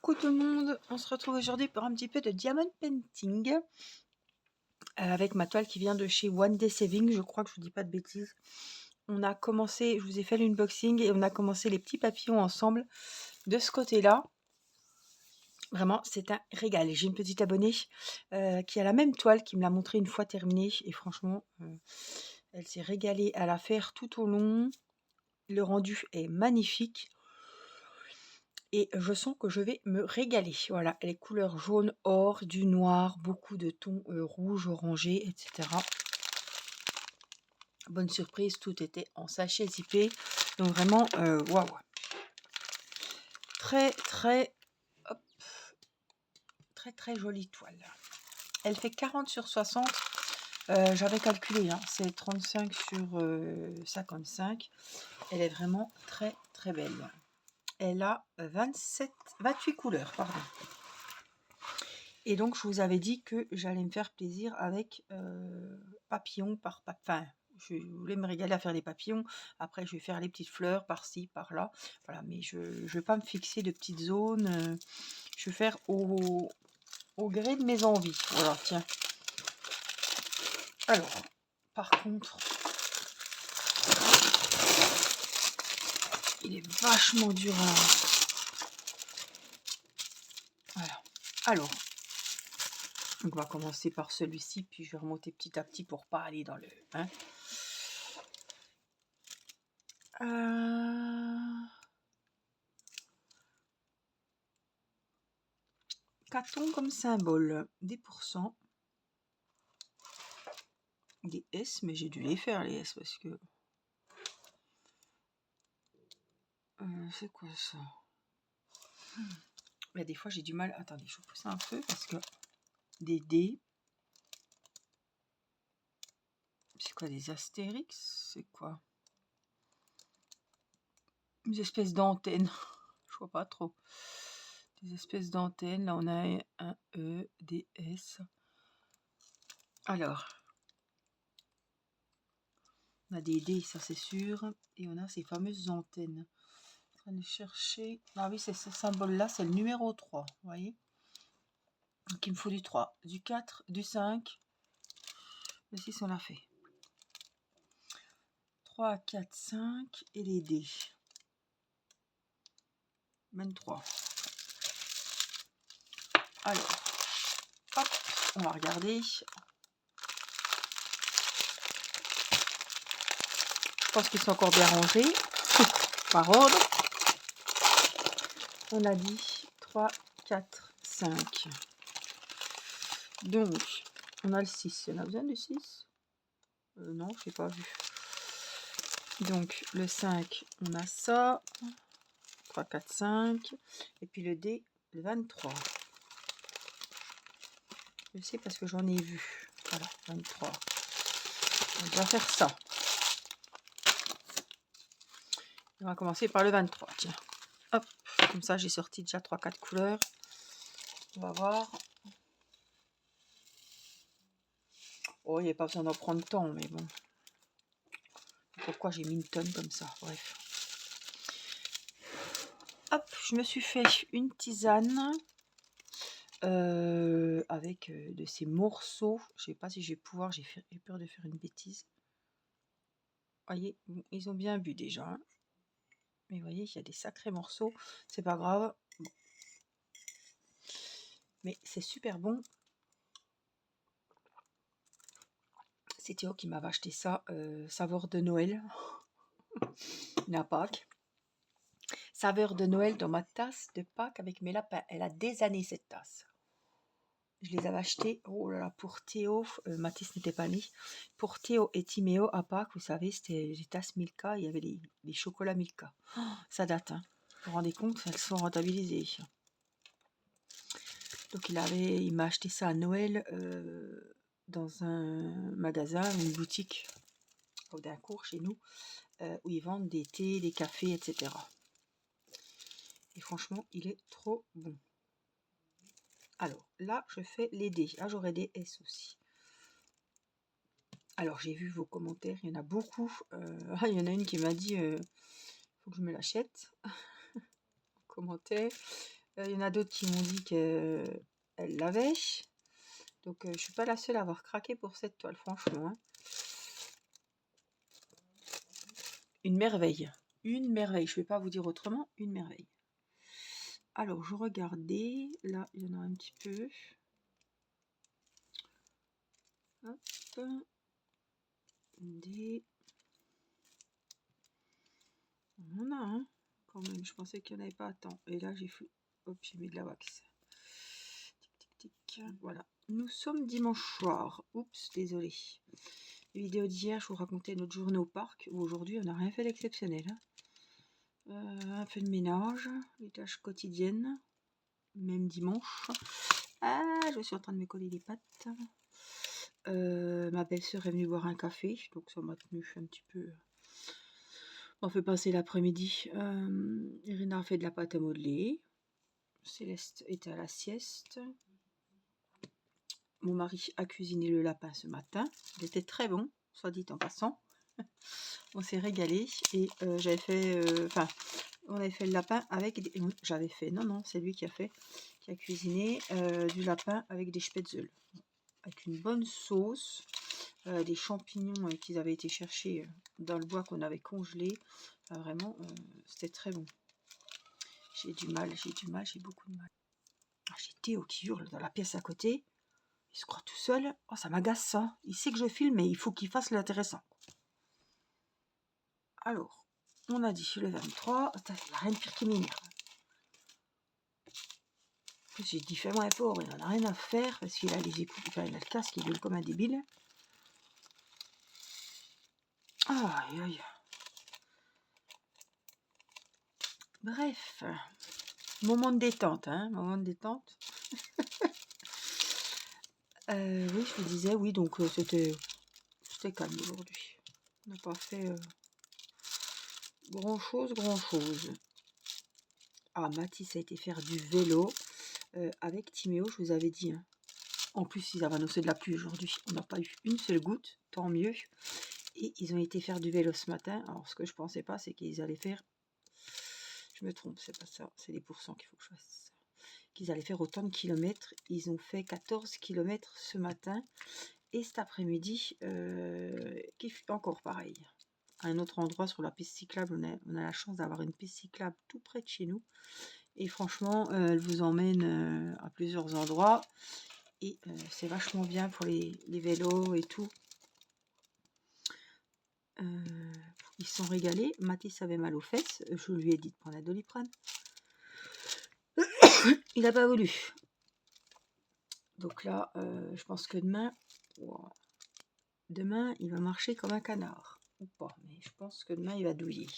Coucou tout le monde, on se retrouve aujourd'hui pour un petit peu de diamond painting avec ma toile qui vient de chez One Day Saving, je crois que je vous dis pas de bêtises. On a commencé, je vous ai fait l'unboxing et on a commencé les petits papillons ensemble de ce côté-là. Vraiment, c'est un régal. J'ai une petite abonnée qui a la même toile, qui me l'a montré une fois terminée et franchement, elle s'est régalée à la faire tout au long. Le rendu est magnifique. Et je sens que je vais me régaler. Voilà, les couleurs jaune, or, du noir, beaucoup de tons rouge, orangé, etc. Bonne surprise, tout était en sachet zippé. Donc vraiment, waouh. Très, très, hop, très, très jolie toile. Elle fait 40 sur 60. J'avais calculé, hein, c'est 35 sur 55. Elle est vraiment très, très belle. Elle a 28 couleurs, pardon. Et donc, je vous avais dit que j'allais me faire plaisir avec papillon par papillon. Enfin, je voulais me régaler à faire des papillons. Après, je vais faire les petites fleurs par-ci, par-là. Voilà, mais je ne vais pas me fixer de petites zones. Je vais faire au gré de mes envies. Voilà, tiens. Alors, par contre, il est vachement dur à... Voilà. Alors, on va commencer par celui-ci, puis je vais remonter petit à petit pour pas aller dans le... Hein. Qu'a-t-on comme symbole? Des pourcents. Des S, mais j'ai dû les faire les S parce que... c'est quoi ça? Mais des fois j'ai du mal... Attendez, je vous pousse un peu parce que... Des D. C'est quoi, des astérix? C'est quoi? Des espèces d'antennes. Je vois pas trop. Des espèces d'antennes. Là on a un E, des S. Alors... On a des D, ça c'est sûr. Et on a ces fameuses antennes. En train de chercher... Ah oui, c'est ce symbole-là, c'est le numéro 3. Vous voyez? Donc il me faut du 3, du 4, du 5. Le 6, on l'a fait. 3, 4, 5 et les D. 23. Alors, hop, on va regarder. Je pense qu'ils sont encore bien rangés. Par ordre. On a dit 3, 4, 5. Donc, on a le 6. On a besoin du 6 non, je n'ai pas vu. Donc, le 5, on a ça. 3, 4, 5. Et puis le D, le 23. Je sais parce que j'en ai vu. Voilà, 23. On va faire ça. On va commencer par le 23. Tiens. Hop, comme ça j'ai sorti déjà 3-4 couleurs. On va voir. Oh, il n'y a pas besoin d'en prendre tant, mais bon. Pourquoi j'ai mis une tonne comme ça? Bref. Hop, je me suis fait une tisane avec de ces morceaux. Je sais pas si je vais pouvoir, j'ai peur de faire une bêtise. Voyez, ils ont bien vu déjà. Hein. Mais vous voyez, il y a des sacrés morceaux. C'est pas grave. Bon. Mais c'est super bon. C'est Théo qui m'avait acheté ça, saveur de Noël. La Pâques. Saveur de Noël dans ma tasse de Pâques avec mes lapins. Elle a des années cette tasse. Je les avais achetés, oh là là, pour Théo. Mathis n'était pas né. Pour Théo et Timéo à Pâques, vous savez, c'était les tasses Milka. Il y avait les chocolats Milka. Oh, ça date, hein. Vous vous rendez compte, elles sont rentabilisées. Donc il m'a acheté ça à Noël dans un magasin, une boutique au Dincourt chez nous, où ils vendent des thés, des cafés, etc. Et franchement, il est trop bon. Alors, là, je fais les D. Ah, j'aurai des S aussi. Alors, j'ai vu vos commentaires. Il y en a beaucoup. Il y en a une qui m'a dit faut que je me l'achète. Commentaire. Il y en a d'autres qui m'ont dit qu'elles l'avaient. Donc, je suis pas la seule à avoir craqué pour cette toile, franchement. Hein. Une merveille. Une merveille. Je ne vais pas vous dire autrement. Une merveille. Alors, je regardais. Là, il y en a un petit peu. Hop. Des... On en a un. Quand même, je pensais qu'il n'y en avait pas tant. Et là, j'ai fait... Hop, j'ai mis de la wax. Tic, tic, tic. Voilà. Nous sommes dimanche soir. Oups, désolé. Vidéo d'hier, je vous racontais notre journée au parc. Aujourd'hui, on n'a rien fait d'exceptionnel. Hein. Un peu de ménage, les tâches quotidiennes, même dimanche. Ah, je suis en train de me coller les pattes. Ma belle-sœur est venue boire un café, donc ça m'a tenu un petit peu. On fait passer l'après-midi. Irina a fait de la pâte à modeler. Céleste était à la sieste. Mon mari a cuisiné le lapin ce matin. Il était très bon, soit dit en passant. On s'est régalé et j'avais fait, on avait fait le lapin avec des... J'avais fait, non, c'est lui qui a cuisiné du lapin avec des spätzle, avec une bonne sauce, des champignons qu'ils avaient été chercher dans le bois qu'on avait congelé. Vraiment, c'était très bon. J'ai beaucoup de mal. Ah, j'ai Théo qui hurle dans la pièce à côté. Il se croit tout seul. Oh, ça m'agace ça. Il sait que je filme, mais il faut qu'il fasse l'intéressant. Alors, on a dit le 23. Il n'y a rien de pire qui m'énerve. J'ai dit fais-moi un fort, il n'en a rien à faire parce qu'il a les écoutes, enfin il a le casque, il gueule comme un débile. Aïe aïe. Bref, moment de détente, hein, moment de détente. Oui, je vous disais, oui, donc c'était calme aujourd'hui. On n'a pas fait grand chose. Ah, Mathis a été faire du vélo avec Timéo, je vous avais dit. Hein. En plus, ils avaient annoncé de la pluie aujourd'hui. On n'a pas eu une seule goutte, tant mieux. Et ils ont été faire du vélo ce matin. Alors, ce que je pensais pas, c'est qu'ils allaient faire... Je me trompe, c'est pas ça. C'est les pourcents qu'il faut que je fasse. Qu'ils allaient faire autant de kilomètres. Ils ont fait 14 kilomètres ce matin. Et cet après-midi, encore pareil. À un autre endroit sur la piste cyclable, on a la chance d'avoir une piste cyclable tout près de chez nous. Et franchement, elle vous emmène à plusieurs endroits. Et c'est vachement bien pour les vélos et tout. Ils se sont régalés. Mathis avait mal aux fesses. Je lui ai dit de prendre la Doliprane. Il n'a pas voulu. Donc là, je pense que demain, il va marcher comme un canard. Ou pas, mais je pense que demain, il va douiller.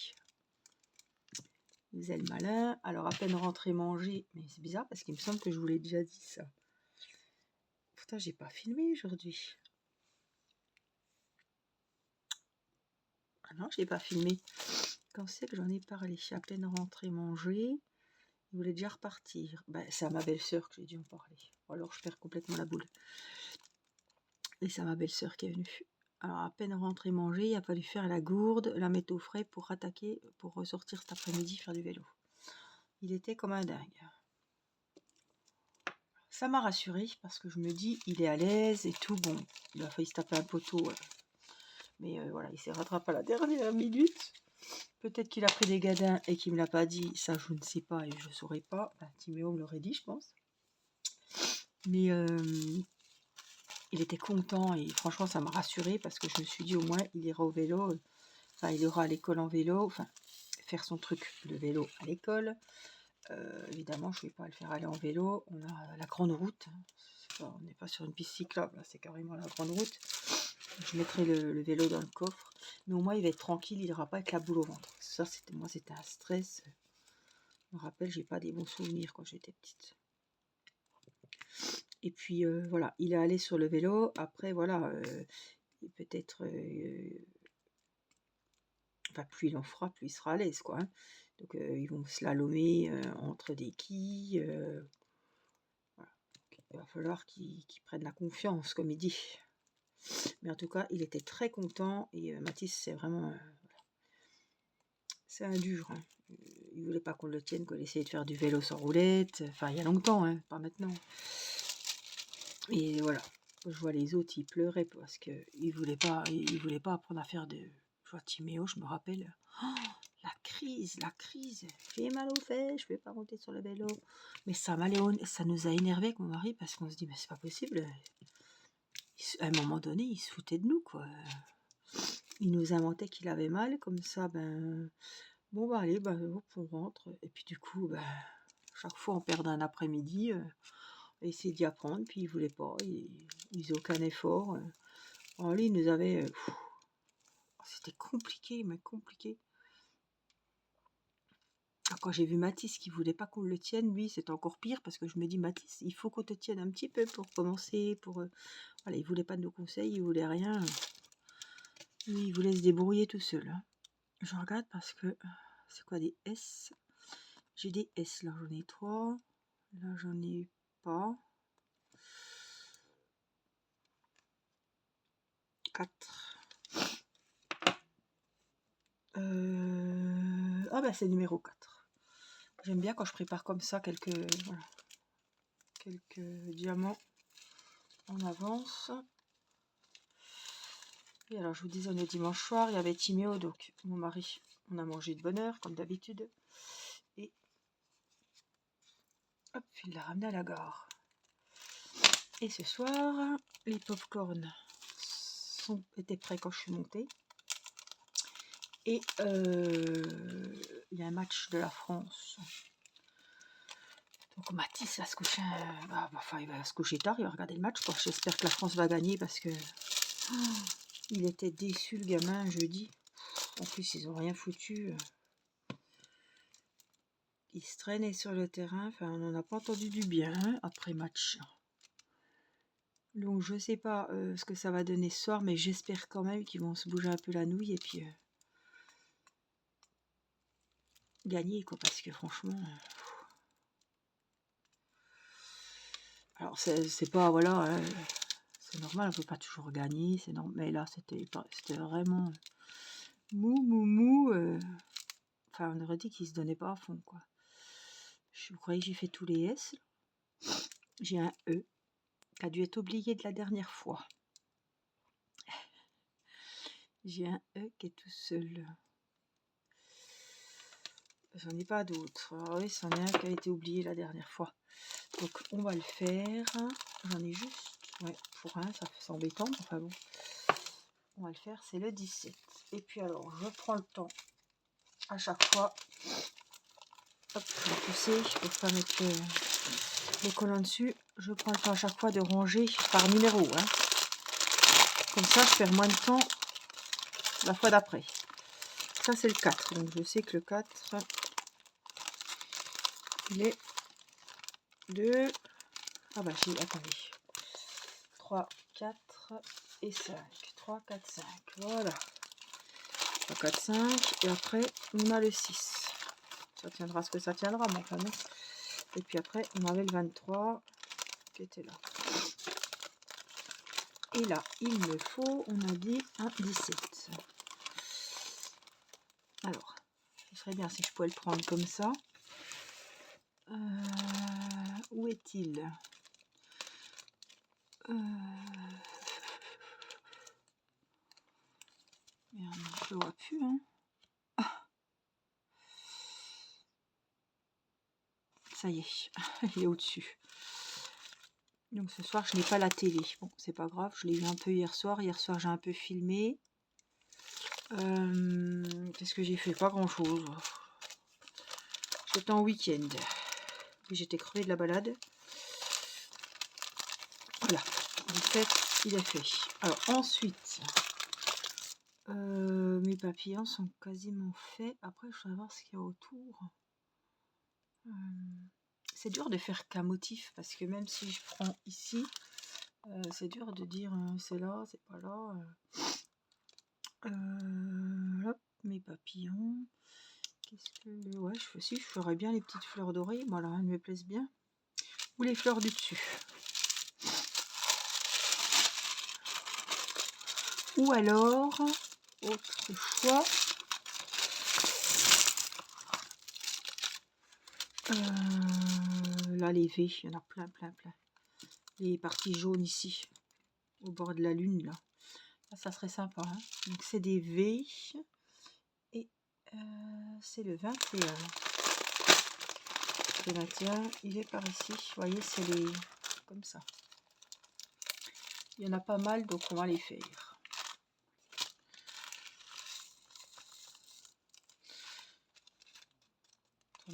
Vous êtes le malin. Alors, à peine rentré manger. Mais c'est bizarre parce qu'il me semble que je vous l'ai déjà dit ça. Pourtant, j'ai pas filmé aujourd'hui. Ah non, j'ai pas filmé. Quand c'est que j'en ai parlé? À peine rentré manger. Il voulait déjà repartir. Ben, c'est à ma belle-sœur que j'ai dû en parler. Ou alors je perds complètement la boule. Et c'est ma belle-sœur qui est venue. Alors à peine rentré manger, il a fallu faire la gourde, la mettre au frais pour attaquer, pour ressortir cet après-midi faire du vélo. Il était comme un dingue. Ça m'a rassurée parce que je me dis, il est à l'aise et tout. Bon, il a failli se taper un poteau. Mais voilà, il s'est rattrapé à la dernière minute. Peut-être qu'il a pris des gadins et qu'il ne me l'a pas dit. Ça, je ne sais pas et je ne saurais pas. Ben, Timéo me l'aurait dit, je pense. Mais il était content et franchement, ça m'a rassurée parce que je me suis dit, au moins, il ira au vélo. Enfin, il ira à l'école en vélo. Enfin, faire son truc de vélo à l'école. Évidemment, je ne vais pas le faire aller en vélo. On a la grande route. On n'est pas sur une piste cyclable. C'est carrément la grande route. Je mettrai le vélo dans le coffre. Mais au moins, il va être tranquille. Il n'ira pas avec la boule au ventre. Ça, c'était un stress. Je me rappelle, j'ai pas des bons souvenirs quand j'étais petite. Et puis, voilà, il est allé sur le vélo. Après, voilà, peut-être... enfin, plus il en fera, plus il sera à l'aise, quoi. Hein. Donc, ils vont slalomer entre des quilles. Voilà. Il va falloir qu'il prenne la confiance, comme il dit. Mais en tout cas, il était très content. Et Mathis, c'est vraiment... C'est un dur. Hein. Il voulait pas qu'on le tienne, qu'on essayait de faire du vélo sans roulette. Enfin, il y a longtemps, hein, pas maintenant. Et voilà. Je vois les autres, ils pleuraient parce qu'ils voulaient pas apprendre à faire de. Je vois Timéo, je me rappelle. Oh, la crise. J'ai mal aux fesses, je vais pas monter sur le vélo. Mais ça nous a énervé avec mon mari parce qu'on se dit, mais c'est pas possible. À un moment donné, il se foutait de nous, quoi. Il nous inventait qu'il avait mal, comme ça, ben. Bon, bah allez, bah, hop, on rentre. Et puis du coup, ben, chaque fois, on perdait un après-midi. On essayait d'y apprendre, puis il voulait pas. Il faisait aucun effort. Alors lui, il nous avait. C'était compliqué, mais compliqué. Alors, quand j'ai vu Mathis qui voulait pas qu'on le tienne, lui, c'est encore pire parce que je me dis, Mathis, il faut qu'on te tienne un petit peu pour commencer. Voilà, il voulait pas de nos conseils, il voulait rien. Lui, il voulait se débrouiller tout seul. Hein. Je regarde parce que c'est quoi des S? J'ai des S, là j'en ai 3. Là j'en ai pas. 4. Ah bah c'est numéro 4. J'aime bien quand je prépare comme ça quelques diamants en avance. Et alors je vous disais, le dimanche soir, il y avait Timéo, donc mon mari, on a mangé de bonne heure comme d'habitude. Et hop, il l'a ramené à la gare. Et ce soir, les pop-corn étaient prêts quand je suis montée. Et il y a un match de la France. Donc Mathis va se coucher, il va se coucher tard, il va regarder le match. J'espère que la France va gagner parce que il était déçu le gamin jeudi. En plus ils ont rien foutu. Il se traînait sur le terrain. Enfin on n'en a pas entendu du bien après match. Donc je sais pas ce que ça va donner ce soir, mais j'espère quand même qu'ils vont se bouger un peu la nouille et puis gagner quoi, parce que franchement. Alors c'est pas voilà. C'est normal, on peut pas toujours gagner, c'est normal. Mais là, c'était vraiment mou. Enfin, on aurait dit qu'il se donnait pas à fond, quoi. Je croyais que j'ai fait tous les S. J'ai un E qui a dû être oublié de la dernière fois. J'ai un E qui est tout seul. J'en ai pas d'autres. Ah oui, c'en est un qui a été oublié la dernière fois. Donc, on va le faire. J'en ai juste. Ouais, pour un, ça c'est embêtant. Enfin bon. On va le faire, c'est le 17. Et puis alors, je prends le temps à chaque fois. Hop, je vais pousser pour pas mettre les colonnes dessus. Je prends le temps à chaque fois de ranger par numéro. Hein. Comme ça, je perds moins de temps la fois d'après. Ça, c'est le 4. Donc, je sais que le 4, il est de... Ah bah, attendez. 3, 4 et 5. 3, 4, 5. Voilà. 3, 4, 5. Et après, on a le 6. Ça tiendra ce que ça tiendra, mais enfin non. Et puis après, on avait le 23 qui était là. Et là, il me faut, on a dit, un 17. Alors, ce serait bien si je pouvais le prendre comme ça. Où est-il? Merde, je le vois plus. Hein. Ah, ça y est, il est au-dessus. Donc ce soir, je n'ai pas la télé. Bon, c'est pas grave, je l'ai eu un peu hier soir. Hier soir, j'ai un peu filmé. Qu'est-ce que j'ai fait? Pas grand-chose. J'étais en week-end. J'étais crevée de la balade. Voilà, le fait, il est fait. Alors ensuite, mes papillons sont quasiment faits. Après, je voudrais voir ce qu'il y a autour. C'est dur de faire qu'un motif parce que même si je prends ici, c'est dur de dire c'est là, c'est pas là. Hop, mes papillons. Qu'est-ce que... Ouais, je ferais bien les petites fleurs dorées. Voilà, elles me plaisent bien. Ou les fleurs du dessus. Ou alors, autre choix, Là, les V, il y en a plein, plein, plein. Les parties jaunes ici, au bord de la lune, là. Ça serait sympa. Hein. Donc, c'est des V. Et c'est le 21. Le 21, il est par ici. Vous voyez, c'est les... comme ça. Il y en a pas mal, donc on va les faire.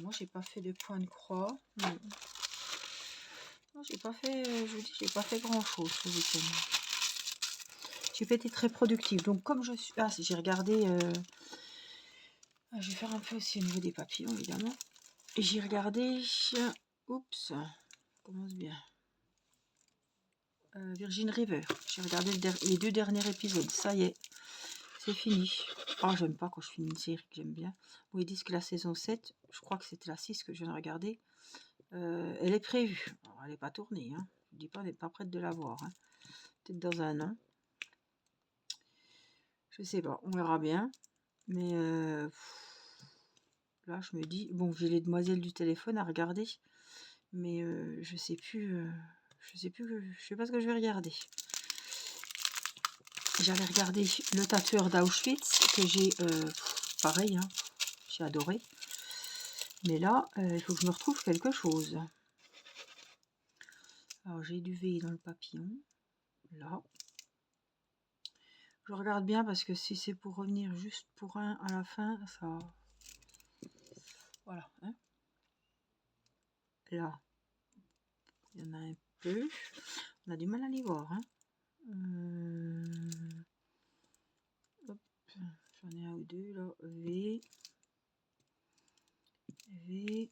Moi, j'ai pas fait de point de croix. Non, j'ai pas fait, je vous dis, j'ai pas fait grand chose ce week-end. J'ai pas été très productive. Donc, comme je suis. Ah, j'ai regardé. Je vais faire un peu aussi au niveau des papillons, évidemment. Et j'ai regardé. Oups, commence bien. Virgin River. J'ai regardé les 2 derniers épisodes. Ça y est, c'est fini. Oh, j'aime pas quand je finis une série que j'aime bien. Bon, ils disent que la saison 7, je crois que c'était la 6 que je viens de regarder, elle est prévue. Alors, elle n'est pas tournée. Hein. Je ne dis pas, elle n'est pas prête de la voir. Hein. Peut-être dans un an. Je sais pas, on verra bien. Mais là, je me dis, bon, j'ai les demoiselles du téléphone à regarder. Mais je sais plus. Je sais pas ce que je vais regarder. J'avais regardé Le tatoueur d'Auschwitz, que j'ai, pareil, hein, j'ai adoré. Mais là, il faut que je me retrouve quelque chose. Alors, j'ai du V dans le papillon. Là. Je regarde bien parce que si c'est pour revenir juste pour un à la fin, ça... Voilà. Hein. Là, il y en a un peu. On a du mal à les voir. Hein. Hop, j'en ai un ou deux là. V. V.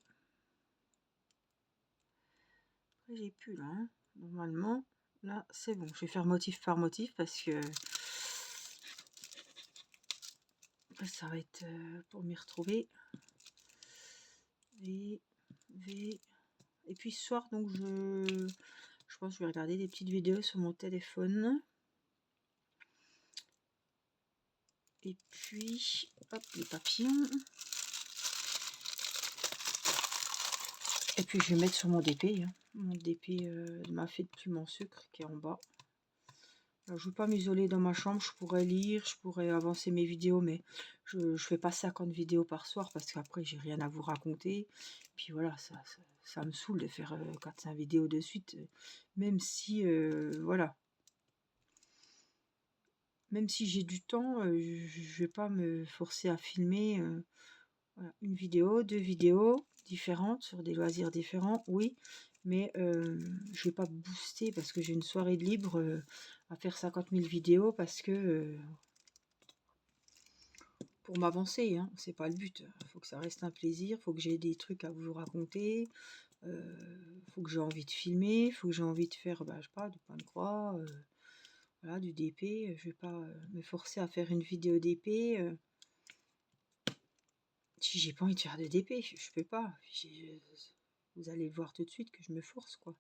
Après, j'ai plus là. Hein. Normalement, là, c'est bon. Je vais faire motif par motif parce que après, ça va être pour m'y retrouver. V. V. Et puis ce soir, donc je pense que je vais regarder des petites vidéos sur mon téléphone. Et puis, hop, les papillons. Et puis, je vais mettre sur mon DP. Hein. Mon DP de ma fée de plume en sucre qui est en bas. Alors, je ne veux pas m'isoler dans ma chambre. Je pourrais lire, je pourrais avancer mes vidéos, mais je ne fais pas 50 vidéos par soir parce qu'après, j'ai rien à vous raconter. Puis voilà, ça me saoule de faire 4-5 vidéos de suite. Même si, voilà. Même si j'ai du temps, je ne vais pas me forcer à filmer voilà, une vidéo, 2 vidéos différentes sur des loisirs différents, oui, mais je ne vais pas booster parce que j'ai une soirée de libre à faire 50 000 vidéos parce que pour m'avancer, hein, c'est pas le but. Il faut que ça reste un plaisir, il faut que j'ai des trucs à vous raconter, il faut que j'ai envie de filmer, il faut que j'ai envie de faire, bah, je sais pas, du point de croix. Voilà, du DP, je vais pas me forcer à faire une vidéo DP si j'ai pas envie de faire de DP, je peux pas. Vous allez le voir tout de suite que je me force quoi.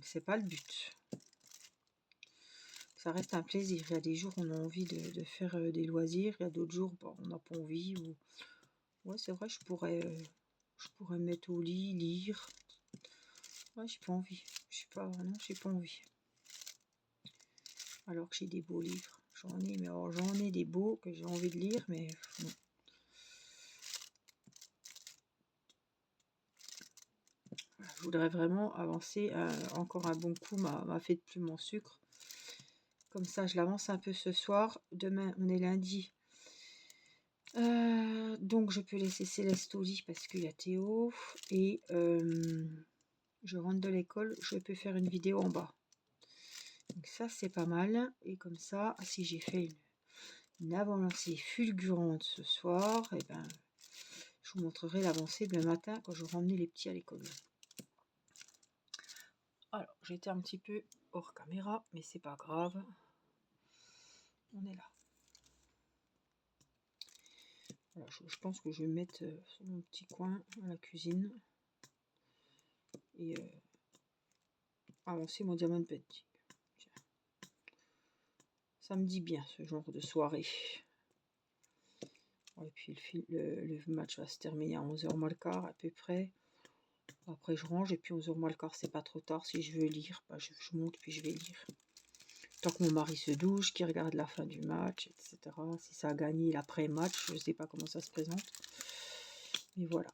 C'est pas le but. Ça reste un plaisir. Il y a des jours on a envie de faire des loisirs, il y a d'autres jours bon, on n'a pas envie. Ou... Ouais, c'est vrai, je pourrais me mettre au lit, lire. Ouais, j'ai pas envie. Je sais pas, non, j'ai pas envie. Alors que j'ai des beaux livres. J'en ai, mais alors j'en ai des beaux que j'ai envie de lire, mais non. Je voudrais vraiment avancer encore un bon coup ma fée de plume en sucre. Comme ça, je l'avance un peu ce soir. Demain, on est lundi. Donc, je peux laisser Céleste au lit parce qu'il y a Théo. Et je rentre de l'école. Je peux faire une vidéo en bas. Donc ça, c'est pas mal. Et comme ça, si j'ai fait une avancée fulgurante ce soir, et ben, je vous montrerai l'avancée demain matin quand je ramener les petits à l'école. Alors, j'étais un petit peu hors caméra, mais c'est pas grave. On est là. Voilà, je pense que je vais mettre sur mon petit coin à la cuisine et avancer mon diamant painting. Ça me dit bien ce genre de soirée. Et puis le match va se terminer à 11h moins le quart à peu près. Après je range et puis 11h moins le quart c'est pas trop tard. Si je veux lire, bah, je monte puis je vais lire. Tant que mon mari se douche, qu'il regarde la fin du match, etc. Si ça a gagné l'après-match, je sais pas comment ça se présente. Mais voilà.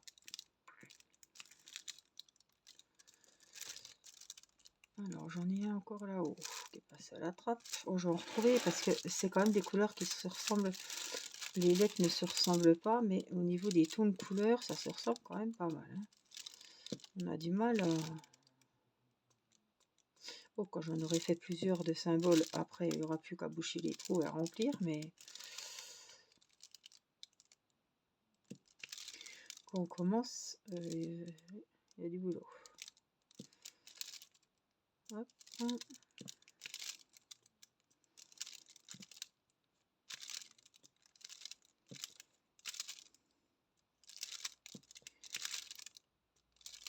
Alors j'en ai un encore là-haut qui est passé à la trappe. Oh, je vais en retrouver parce que c'est quand même des couleurs qui se ressemblent. Les lettres ne se ressemblent pas, mais au niveau des tons de couleurs, ça se ressemble quand même pas mal. Hein. On a du mal à... Oh, quand j'en aurai fait plusieurs de symboles, après il n'y aura plus qu'à boucher les trous et à remplir, mais quand on commence, il y a du boulot. Hop.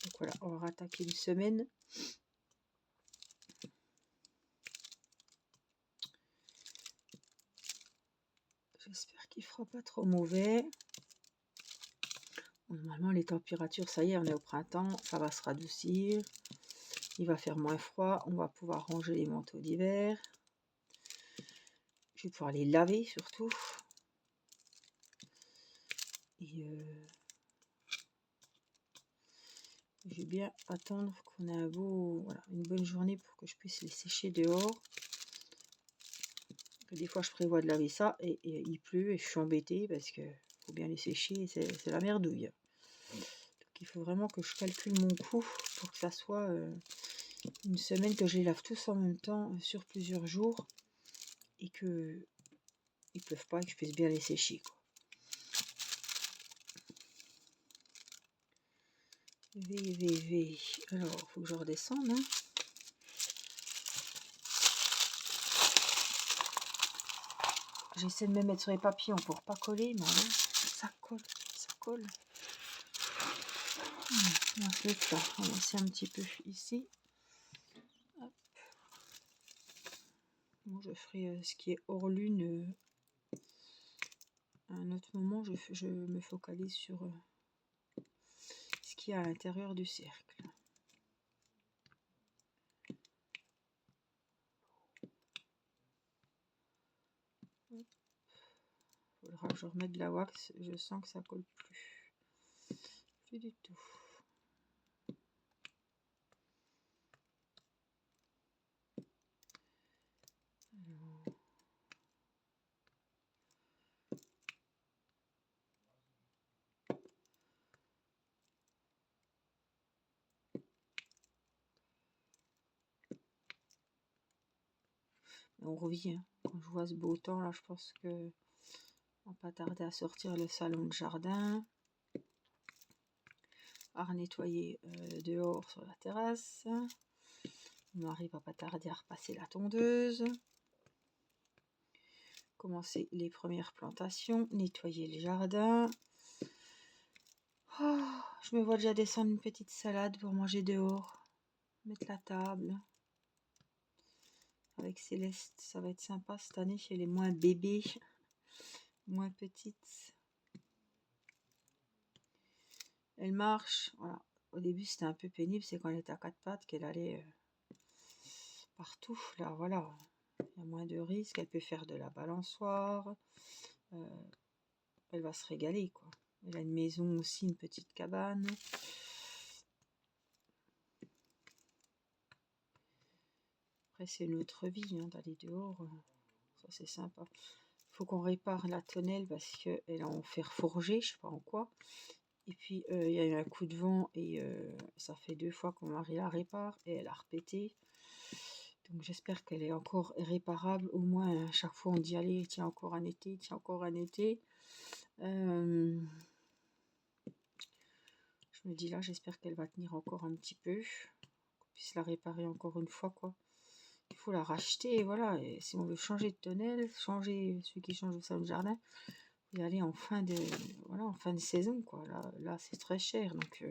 Donc voilà, on va rattaquer une semaine. J'espère qu'il fera pas trop mauvais. Normalement, les températures, ça y est, on est au printemps, ça va se radoucir. Il va faire moins froid, on va pouvoir ranger les manteaux d'hiver. Je vais pouvoir les laver surtout. Et je vais bien attendre qu'on ait une bonne journée pour que je puisse les sécher dehors. Des fois, je prévois de laver ça et il pleut et je suis embêtée parce que faut bien les sécher, c'est la merdouille. Donc, il faut vraiment que je calcule mon coût pour que ça soit une semaine que je les lave tous en même temps sur plusieurs jours et que ils pleuvent pas et que je puisse bien les sécher, quoi. Alors, il faut que je redescende. Hein. J'essaie de me mettre sur les papillons pour pas coller, mais alors, ça colle, ça colle. On va se mettre là, on va laisser un petit peu ici. Hop. Bon, je ferai ce qui est hors lune. À un autre moment, je me focalise sur ce qui est à l'intérieur du cercle. Hop. Faudra que je remette de la wax, je sens que ça colle plus du tout. Alors. On revient. Hein. Quand je vois ce beau temps là, je pense que on va pas tarder à sortir le salon de jardin, à nettoyer dehors sur la terrasse. On arrive à pas tarder à repasser la tondeuse, commencer les premières plantations, nettoyer le jardin. Oh, je me vois déjà descendre une petite salade pour manger dehors, mettre la table. Avec Céleste, ça va être sympa cette année, elle est moins bébé, moins petite. Elle marche, voilà. Au début c'était un peu pénible, c'est quand elle était à quatre pattes qu'elle allait partout. Là voilà, il y a moins de risques, elle peut faire de la balançoire, elle va se régaler quoi. Elle a une maison aussi, une petite cabane. Après c'est une autre vie hein, d'aller dehors, ça c'est sympa. Il faut qu'on répare la tonnelle parce qu'elle est en fer forgé, je sais pas en quoi. Et puis, il y a eu un coup de vent et ça fait 2 fois que mon mari la répare et elle a repété. Donc j'espère qu'elle est encore réparable. Au moins, à chaque fois, on dit allez, tiens encore un été, tiens encore un été. Je me dis là, j'espère qu'elle va tenir encore un petit peu. Qu'on puisse la réparer encore une fois, quoi. Il faut la racheter, et voilà. Et si on veut changer de tonnelle, changer celui qui change au salon de jardin, y aller en fin de saison quoi. Là c'est très cher donc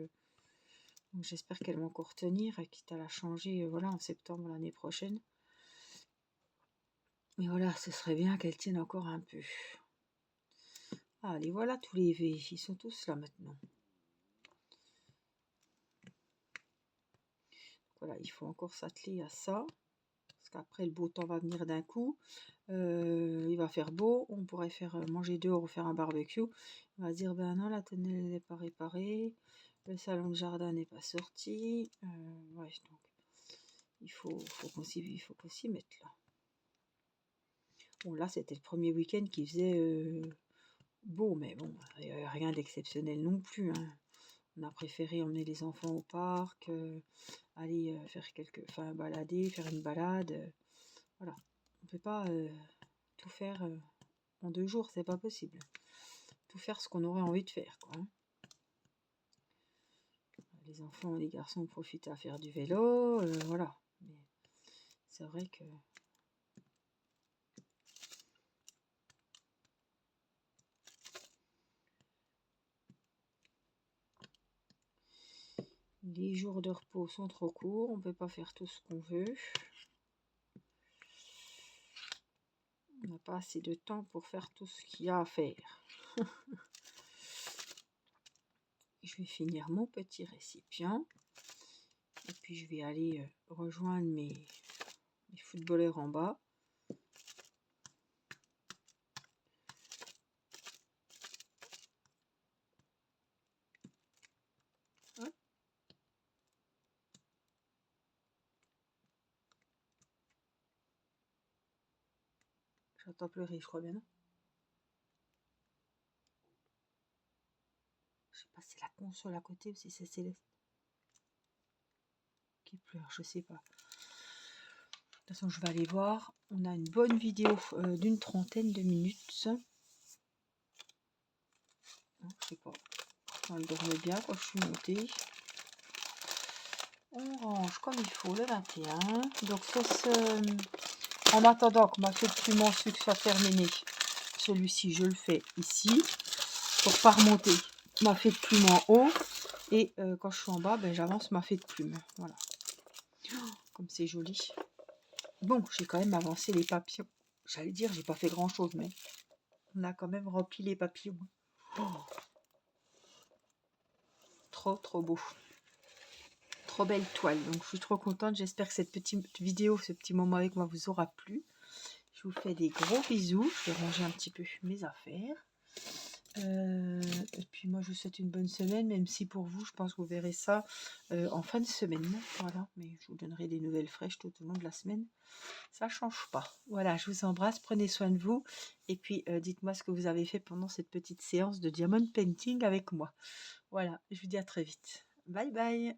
j'espère qu'elle va encore tenir quitte à la changer voilà en septembre l'année prochaine. Mais voilà, ce serait bien qu'elle tienne encore un peu. Ah, les voilà tous les V, ils sont tous là maintenant. Voilà, il faut encore s'atteler à ça. Parce qu'après, le beau temps va venir d'un coup. Il va faire beau. On pourrait faire manger dehors ou faire un barbecue. On va se dire, ben non, la tonnelle n'est pas réparée. Le salon de jardin n'est pas sorti. Ouais, donc faut qu'on s'y mette là. Bon, là, c'était le premier week-end qui faisait beau, mais bon, rien d'exceptionnel non plus, hein. On a préféré emmener les enfants au parc, aller balader, faire une balade. Voilà. On ne peut pas tout faire en 2 jours, c'est pas possible. Tout faire ce qu'on aurait envie de faire, quoi, hein. Les enfants, les garçons profitent à faire du vélo, voilà. Mais c'est vrai que les jours de repos sont trop courts, on peut pas faire tout ce qu'on veut. On n'a pas assez de temps pour faire tout ce qu'il y a à faire. Je vais finir mon petit récipient. Et puis je vais aller rejoindre mes footballeurs en bas. Hop. J'entends pleurer, je crois bien, non? Je sais pas si c'est la console à côté ou si c'est Céleste qui pleure, je sais pas. De toute façon, je vais aller voir. On a une bonne vidéo d'une trentaine de minutes. Non, je sais pas. Elle dormait bien quand je suis montée. On range comme il faut le 21. Donc en attendant que ma fée de plume en sucre soit terminée, celui-ci je le fais ici pour pas remonter ma fée de plume en haut. Et quand je suis en bas, ben, j'avance ma fée de plume. Voilà. Comme c'est joli. Bon, j'ai quand même avancé les papillons. J'allais dire, j'ai pas fait grand chose, mais on a quand même rempli les papillons. Oh. Trop beau. Trop belle toile. Donc je suis trop contente. J'espère que cette petite vidéo, ce petit moment avec moi vous aura plu. Je vous fais des gros bisous. Je vais ranger un petit peu mes affaires. Et puis moi je vous souhaite une bonne semaine, même si pour vous je pense que vous verrez ça en fin de semaine. Voilà, mais je vous donnerai des nouvelles fraîches tout au long de la semaine. Ça change pas. Voilà, je vous embrasse, prenez soin de vous. Et puis dites-moi ce que vous avez fait pendant cette petite séance de diamond painting avec moi. Voilà, je vous dis à très vite. Bye bye.